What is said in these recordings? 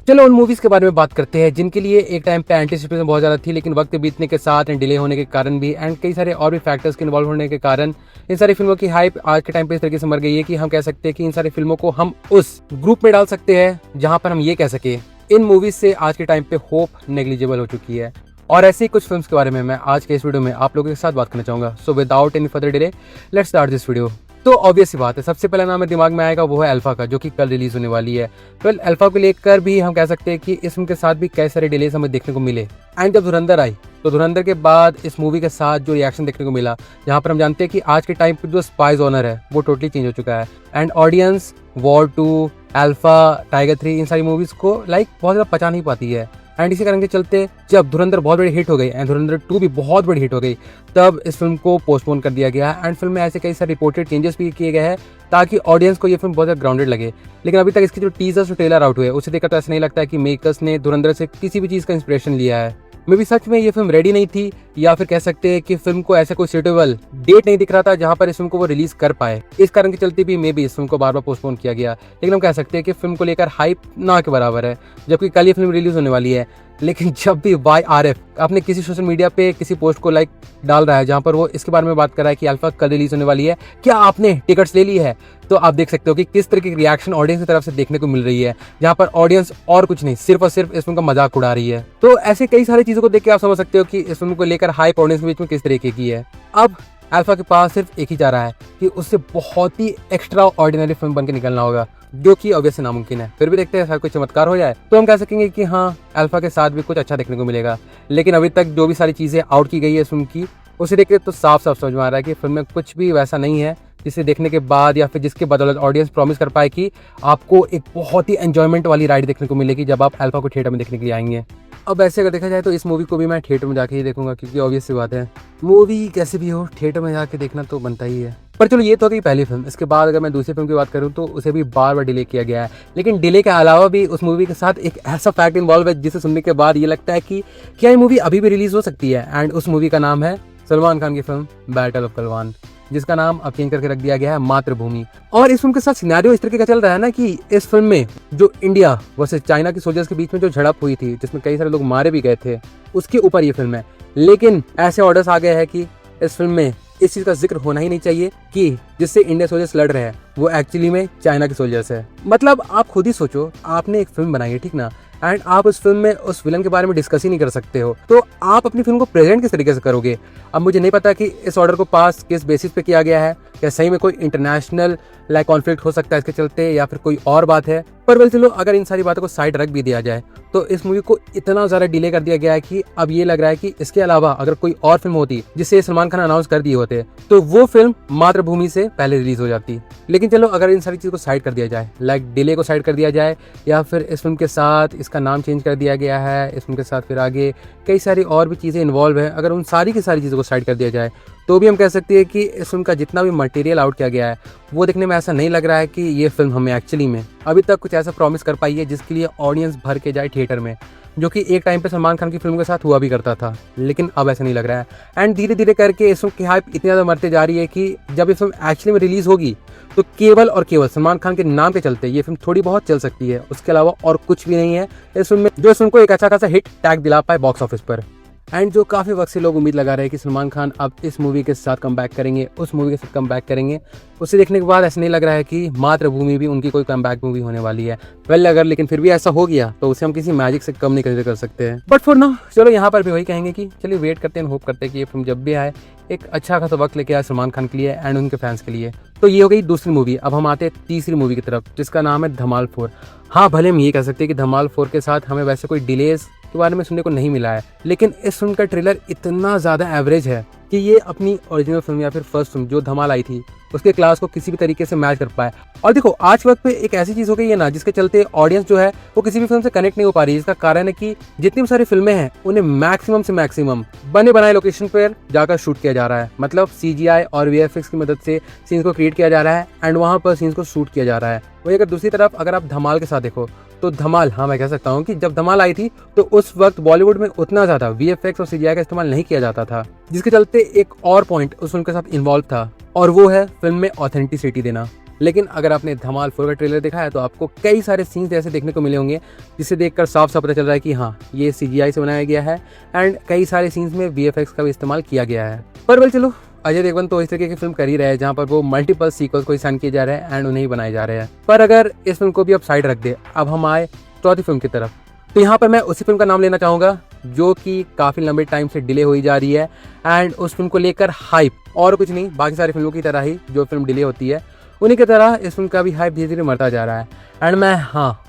चलो उन मूवीज के बारे में बात करते हैं जिनके लिए एक टाइम पे एंटिसिपेशन बहुत ज्यादा थी, लेकिन वक्त बीतने के साथ एंड डिले होने के कारण भी एंड कई सारे और भी फैक्टर्स के इन्वॉल्व होने के कारण इन सारी फिल्मों की हाइप आज के टाइम पे इस तरीके से मर गई है कि हम कह सकते हैं कि इन सारी फिल्मों को हम उस ग्रुप में डाल सकते हैं जहां पर हम ये कह सके इन मूवीज से आज के टाइम पे होप नेग्लिजिबल हो चुकी है। और ऐसे ही कुछ फिल्म्स के बारे में मैं आज के इस वीडियो में आप लोगों के साथ बात करना चाहूंगा। So without any further delay let's start this video. तो ऑब्वियस सी बात है, सबसे पहला नाम मेरे दिमाग में आएगा वो है अल्फा का, जो कि कल रिलीज होने वाली है। वेल अल्फा को लेकर भी हम कह सकते हैं कि इस फिल्म के साथ भी कई सारे डिलेज हमें देखने को मिले। एंड जब धुरंधर आई तो धुरंधर के बाद इस मूवी के साथ जो रिएक्शन देखने को मिला, जहां पर हम जानते हैं कि आज के टाइम पर जो स्पाई जॉनर है वो टोटली चेंज हो चुका है। And audience war 2, alpha, tiger 3 इन सारी मूवीज को बहुत ज़्यादा पचा नहीं पाती है। एंड इसी कारण के चलते जब धुरंधर बहुत बड़ी हिट हो गई एंड धुरंधर 2 भी बहुत बड़ी हिट हो गई, तब इस फिल्म को पोस्टपोन कर दिया गया। एंड फिल्म में ऐसे कई सारे रिपोर्टेड चेंजेस भी किए गए हैं ताकि ऑडियंस को ये फिल्म बहुत ज़्यादा ग्राउंडेड लगे। लेकिन अभी तक इसकी जो टीजर्स और ट्रेलर आउट हुए उसे देखकर तो ऐसा नहीं लगता है कि मेकर्स ने धुरंधर से किसी भी चीज़ का इंस्पिरेशन लिया है। मे भी सच में ये फिल्म रेडी नहीं थी, या फिर कह सकते हैं कि फिल्म को ऐसा कोई सूटेबल डेट नहीं दिख रहा था जहां पर इस फिल्म को वो रिलीज कर पाए। इस कारण के चलते भी मे भी इस फिल्म को बार बार पोस्टपोन किया गया। लेकिन हम कह सकते हैं कि फिल्म को लेकर हाइप ना के बराबर है, जबकि कल ये फिल्म रिलीज होने वाली है। लेकिन जब भी YRF अपने किसी सोशल मीडिया पे किसी पोस्ट को डाल रहा है जहां पर वो इसके बारे में बात कर रहा है कि अल्फा कल रिलीज होने वाली है, क्या आपने टिकट्स ले ली है, तो आप देख सकते हो कि किस तरह की रिएक्शन ऑडियंस की तरफ से देखने को मिल रही है, जहां पर ऑडियंस और कुछ नहीं सिर्फ और सिर्फ इस फिल्म का मजाक उड़ा रही है। तो ऐसे कई सारी चीजों को देख के आप समझ सकते हो कि इस फिल्म को लेकर हाइप ऑडियंस के बीच में किस तरीके की है। अब अल्फा के पास सिर्फ एक ही चाह रहा है कि उससे बहुत ही एक्स्ट्रा ऑर्डिनरी फिल्म बन के निकलना होगा, जो कि ऑब्वियसली नामुमकिन है। फिर भी देखते हैं कोई चमत्कार हो जाए तो हम कह सकेंगे कि हाँ अल्फा के साथ भी कुछ अच्छा देखने को मिलेगा। लेकिन अभी तक जो भी सारी चीजें आउट की गई है फिल्म की, उसे देख के तो साफ साफ समझ में आ रहा है कि फिल्म में कुछ भी वैसा नहीं है जिसे देखने के बाद या फिर जिसके बदौलत ऑडियंस प्रॉमिस कर पाए कि आपको एक बहुत ही एंजॉयमेंट वाली राइड देखने को मिलेगी जब आप अल्फा को थिएटर में देखने के लिए आएंगे। अब ऐसे अगर देखा जाए तो इस मूवी को भी मैं थिएटर में जाके ही देखूंगा, क्योंकि ऑब्वियस सी बात है मूवी कैसे भी हो थिएटर में जाके देखना तो बनता ही है। पर चलो ये तो गई पहली फिल्म। इसके बाद अगर मैं दूसरी फिल्म की बात करूं तो उसे भी बार बार डिले किया गया है। लेकिन डिले के अलावा भी उस मूवी के साथ एक ऐसा फैक्ट इन्वॉल्व है जिसे सुनने के बाद ये लगता है कि क्या ये मूवी अभी भी रिलीज हो सकती है। एंड उस मूवी का नाम है सलमान खान की फिल्म बैटल ऑफ गलवान, जिसका नाम अब चेंज करके रख दिया गया है मातृभूमि। और इस फिल्म के साथ सिनेरियो इस तरीके का चल रहा है ना कि इस फिल्म में जो इंडिया वर्सेस चाइना के सोल्जर्स के बीच में जो झड़प हुई थी, जिसमें कई सारे लोग मारे भी गए थे, उसके ऊपर ये फिल्म है। लेकिन ऐसे ऑर्डर्स आ गए हैं कि इस फिल्म में इस चीज का जिक्र होना ही नहीं चाहिए कि जिससे इंडिया सोल्जर्स लड़ रहे हैं वो एक्चुअली में चाइना के सोल्जर्स है। मतलब आप खुद ही सोचो, आपने एक फिल्म बनाई है, ठीक ना, एंड आप उस फिल्म में उस विलन के बारे में डिस्कस ही नहीं कर सकते हो, तो आप अपनी फिल्म को प्रेजेंट किस तरीके से करोगे। अब मुझे नहीं पता कि इस ऑर्डर को पास किस बेसिस पे किया गया है, क्या सही में कोई इंटरनेशनल कॉन्फ्लिक्ट हो सकता है इसके चलते, या फिर कोई और बात है। पर वेल चलो, अगर इन सारी बातों को साइड रख भी दिया जाए तो इस मूवी को इतना ज्यादा डिले कर दिया गया है कि अब ये लग रहा है कि इसके अलावा अगर कोई और फिल्म होती जिसे सलमान खान अनाउंस कर दिए होते तो वो फिल्म मातृभूमि से पहले रिलीज हो जाती। लेकिन चलो, अगर इन सारी चीज़ को साइड कर दिया जाए, डिले को साइड कर दिया जाए, या फिर इस फिल्म के साथ इसका नाम चेंज कर दिया गया है, इस फिल्म के साथ फिर आगे कई सारी और भी चीज़ें इन्वॉल्व है, अगर उन सारी की सारी चीज़ों को साइड कर दिया जाए तो भी हम कह सकते हैं कि इस फिल्म का जितना भी मटेरियल आउट किया गया है वो देखने में ऐसा नहीं लग रहा है कि ये फिल्म हमें एक्चुअली में अभी तक कुछ ऐसा प्रॉमिस कर पाई है जिसके लिए ऑडियंस भर के जाए थिएटर में, जो कि एक टाइम पे सलमान खान की फिल्म के साथ हुआ भी करता था। लेकिन अब ऐसा नहीं लग रहा है। एंड धीरे धीरे करके इस फिल्म की हाइप इतनी ज़्यादा मरते जा रही है कि जब ये फिल्म एक्चुअली में रिलीज होगी तो केवल और केवल सलमान खान के नाम के चलते ये फिल्म थोड़ी बहुत चल सकती है, उसके अलावा और कुछ भी नहीं है इस फिल्म में जो इस फिल्म को एक अच्छा खासा हिट टैग दिला पाए बॉक्स ऑफिस पर। एंड जो काफ़ी वक्त से लोग उम्मीद लगा रहे हैं कि सलमान खान अब इस मूवी के साथ कम बैक करेंगे, उस मूवी के साथ कम बैक करेंगे, उसे देखने के बाद ऐसा नहीं लग रहा है कि मातृभूमि भी उनकी कोई कम बैक मूवी होने वाली है। वेल अगर लेकिन फिर भी ऐसा हो गया तो उसे हम किसी मैजिक से कम नहीं कंसिडर कर सकते हैं। बट फॉर नाउ चलो यहाँ पर भी वही कहेंगे कि चलिए वेट करते हैं, होप करते हैं कि ये फिल्म जब भी आए एक अच्छा खासा वक्त लेके आए सलमान खान के लिए एंड उनके फैंस के लिए। तो ये हो गई दूसरी मूवी। अब हम आते हैं तीसरी मूवी की तरफ, जिसका नाम है धमाल 4। हाँ, भले हम ये कह सकते हैं कि धमाल 4 के साथ हमें वैसे कोई डिलेज के बारे में सुनने को नहीं मिला है, लेकिन इस फिल्म का ट्रेलर इतना ज़्यादा एवरेज है कि ये अपनी ओरिजिनल फिल्म या फिर फर्स्ट फिल्म जो धमाल आई थी उसके क्लास को किसी भी तरीके से मैच कर पाए। और देखो, आज के वक्त पे एक ऐसी चीज़ हो गई है ना जिसके चलते ऑडियंस जो है वो किसी भी फिल्म से कनेक्ट नहीं हो पा रही है। इसका कारण है कि जितनी भी सारी फिल्में हैं उन्हें मैक्सिमम से मैक्सिमम बने बनाए लोकेशन पर जाकर शूट किया जा रहा है। मतलब CGI और VFX की मदद से सीन्स को क्रिएट किया जा रहा है एंड वहाँ पर सीन्स को शूट किया जा रहा है। वही अगर दूसरी तरफ अगर आप धमाल के साथ देखो तो धमाल, हाँ मैं कह सकता हूँ कि जब धमाल आई थी तो उस वक्त बॉलीवुड में उतना ज़्यादा VFX और CGI का इस्तेमाल नहीं किया जाता था, जिसके चलते एक और पॉइंट उस फिल्म के साथ इन्वॉल्व था और वो है फिल्म में ऑथेंटिसिटी देना। लेकिन अगर आपने धमाल 4 का ट्रेलर देखा है तो आपको कई सारे सीन्स ऐसे देखने को मिले होंगे जिसे देखकर साफ साफ पता चल रहा है कि हाँ, ये CGI से बनाया गया है एंड कई सारे सीन्स में VFX का भी इस्तेमाल किया गया है। पर वेल चलो, अजय देवगन तो इस तरीके की फिल्म कर ही रहे हैं जहाँ पर वो मल्टीपल सीक्वल्स को साइन किए जा रहे हैं एंड उन्हें ही बनाए जा रहे हैं। पर अगर इस फिल्म को भी अब साइड रख दे, अब हम आए चौथी फिल्म की तरफ, तो यहाँ पर मैं उसी फिल्म का नाम लेना चाहूँगा जो कि काफ़ी लंबे टाइम से डिले हुई जा रही है एंड उस फिल्म को लेकर हाइप और कुछ नहीं, बाकी सारी फिल्मों की तरह ही जो फिल्म डिले होती है उन्हीं की तरह इस फिल्म का भी हाइप धीरे धीरे मरता जा रहा है। एंड मैं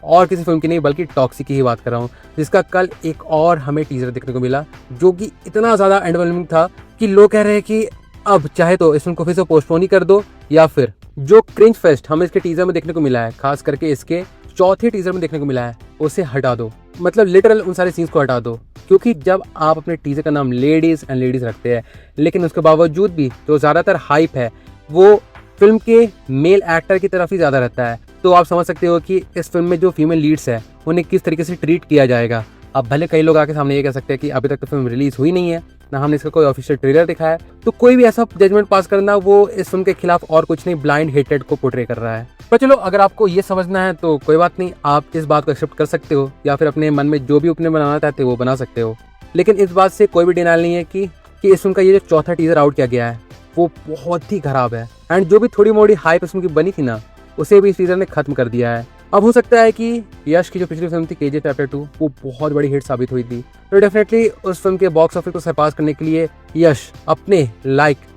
और किसी फिल्म की नहीं बल्कि टॉक्सिक की ही बात कर रहा हूँ, जिसका कल एक और हमें टीजर देखने को मिला जो कि इतना ज़्यादा एंडरवेलमिंग था कि लोग कह रहे हैं कि अब चाहे तो इस फिल्म को फिर से पोस्टपोन ही कर दो या फिर जो क्रिंज फेस्ट हमें इसके टीजर में देखने को मिला है, खास करके इसके चौथे टीजर में देखने को मिला है, उसे हटा दो। मतलब लिटरल उन सारे सीन्स को हटा दो, क्योंकि जब आप अपने टीजर का नाम लेडीज एंड लेडीज रखते हैं लेकिन उसके बावजूद भी जो ज़्यादातर हाइप है वो फिल्म के मेल एक्टर की तरफ ही ज़्यादा रहता है, तो आप समझ सकते हो कि इस फिल्म में जो फीमेल लीड्स है उन्हें किस तरीके से ट्रीट किया जाएगा। अब भले कई लोग आके सामने ये कह सकते हैं कि अभी तक तो फिल्म रिलीज हुई नहीं है, ना हमने इसका कोई ऑफिशियल ट्रेलर दिखाया है, तो कोई भी ऐसा जजमेंट पास करना वो इस फिल्म के खिलाफ और कुछ नहीं, ब्लाइंड हेटेड को पोर्ट्रे कर रहा है। पर चलो, अगर आपको ये समझना है तो कोई बात नहीं, आप इस बात को एक्सेप्ट कर सकते हो या फिर अपने मन में जो भी ओपिनियन बनाना चाहते हो वो बना सकते हो। लेकिन इस बात से कोई भी डिनाइल नहीं है कि इस फिल्म का ये जो चौथा टीजर आउट किया गया है वो बहुत ही खराब है एंड जो भी थोड़ी मोड़ी हाइप इस फिल्म की बनी थी ना, उसे भी इस टीजर ने खत्म कर दिया है। अब हो सकता है कि यश की जो पिछली फिल्म थी KGF चैप्टर 2 वो बहुत बड़ी हिट साबित हुई थी, तो डेफिनेटली उस फिल्म के बॉक्स ऑफिस को सरपास करने के लिए यश अपने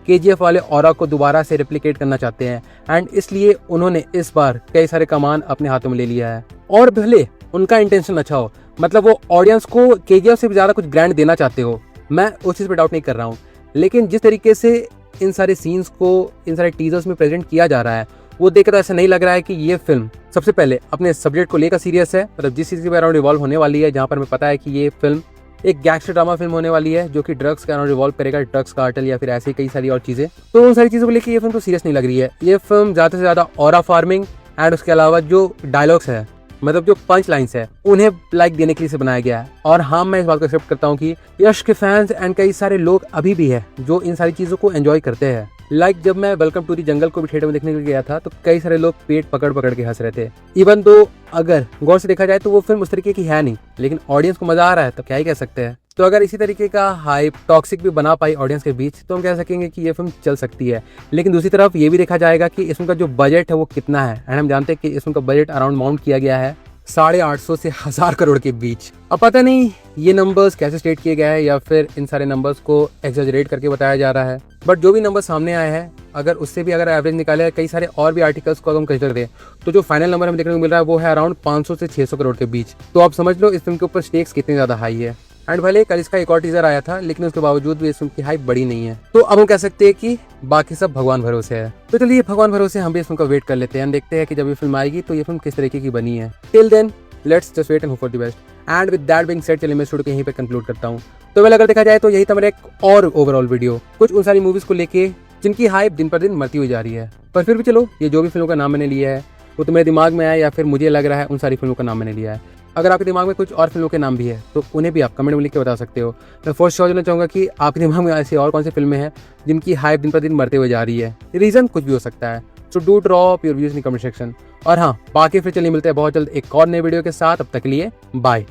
KGF वाले ऑरा को दोबारा से रेप्लिकेट करना चाहते हैं एंड इसलिए उन्होंने इस बार कई सारे कमान अपने हाथों में ले लिया है। और भले उनका इंटेंशन अच्छा हो, मतलब वो ऑडियंस को KGF से भी ज़्यादा कुछ ग्रैंड देना चाहते हो, मैं उस चीज़ पर डाउट नहीं कर रहा हूँ, लेकिन जिस तरीके से इन सारे सीन्स को इन सारे टीजर्स में प्रेजेंट किया जा रहा है वो देखकर तो ऐसा नहीं लग रहा है कि ये फिल्म सबसे पहले अपने सब्जेक्ट को लेकर सीरियस है, मतलब जिस चीज़ के अराउंड रिवॉल्व होने वाली है, जहाँ पर हमें पता है कि ये फिल्म एक गैंगस्टर ड्रामा फिल्म होने वाली है जो कि ड्रग्स के अराउंड रिवॉल्व करेगा, ड्रग्स कार्टेल या फिर ऐसी कई सारी और चीज़ें, तो उन सारी चीज़ों को लेकर ये फिल्म तो सीरियस नहीं लग रही है। ये फिल्म ज़्यादा से ज़्यादा ऑरा फार्मिंग एंड उसके अलावा जो डायलॉग्स है, मतलब जो पंच लाइन्स है, उन्हें लाइक देने के लिए से बनाया गया है। और हाँ, मैं इस बात को एक्सेप्ट करता हूँ कि यश के फैंस एंड कई सारे लोग अभी भी है जो इन सारी चीज़ों को एंजॉय करते हैं। जब मैं वेलकम टू दी जंगल को भी थिएटर में देखने के लिए गया था तो कई सारे लोग पेट पकड़ पकड़ के हंस रहे थे। इवन दो अगर गौर से देखा जाए तो वो फिल्म उस तरीके की है नहीं, लेकिन ऑडियंस को मजा आ रहा है तो क्या ही कह सकते हैं। तो अगर इसी तरीके का हाइप टॉक्सिक भी बना पाई ऑडियंस के बीच तो हम कह सकेंगे कि ये फिल्म चल सकती है। लेकिन दूसरी तरफ ये भी देखा जाएगा कि इसमें का जो बजट है वो कितना है, एंड हम जानते हैं कि इसमें का बजट अराउंड माउंट किया गया है 850 से 1000 करोड़ के बीच। अब पता नहीं ये नंबर्स कैसे स्टेट किए गए हैं या फिर इन सारे नंबर्स को एक्सैजरेट करके बताया जा रहा है, बट जो भी नंबर सामने आए हैं अगर उससे भी अगर एवरेज निकाले कई सारे और भी आर्टिकल्स को अगर हम कंसिडर दें तो जो फाइनल नंबर हमें देखने को मिल रहा है वो है अराउंड 500 से 600 करोड़ के बीच। तो आप समझ लो इस फिल्म के ऊपर स्टेक्स कितने ज़्यादा हाई है। एंड भले कल इसका एक और टीजर आया था लेकिन उसके बावजूद भी इस फिल्म की हाइप बड़ी नहीं है। तो अब हम कह सकते हैं कि बाकी सब भगवान भरोसे है। तो चलिए भगवान भरोसे हम भी इस फिल्म का वेट कर लेते हैं, देखते हैं कि जब ये फिल्म आएगी तो ये फिल्म किस तरीके की बनी है। Till then let's just wait and hope for the best. And with that being said चलिए मैं स्टूडियो को यहीं पे कंक्लूड करता हूँ। तो वेल अगर देखा जाए तो यही था मेरा एक और ओवरऑल वीडियो कुछ उन सारी मूवीज को लेके जिनकी हाइप दिन पर दिन मरती हुई जा रही है। पर फिर भी चलो, ये जो भी फिल्मों का नाम मैंने लिया है वो तो मेरे दिमाग में आया या फिर मुझे लग रहा है उन सारी फिल्मों का नाम मैंने लिया है। अगर आपके दिमाग में कुछ और फिल्मों के नाम भी है तो उन्हें भी आप कमेंट में लिख के बता सकते हो। मैं फर्स्ट शो देना चाहूँगा कि आपके दिमाग में ऐसी और कौन सी फिल्में हैं जिनकी हाइप दिन पर दिन मरते हुए जा रही है। रीज़न कुछ भी हो सकता है, so do drop your views in comment section. और हाँ, बाकी फिर चलिए मिलते हैं बहुत जल्द एक और नए वीडियो के साथ। अब तक के लिए बाय।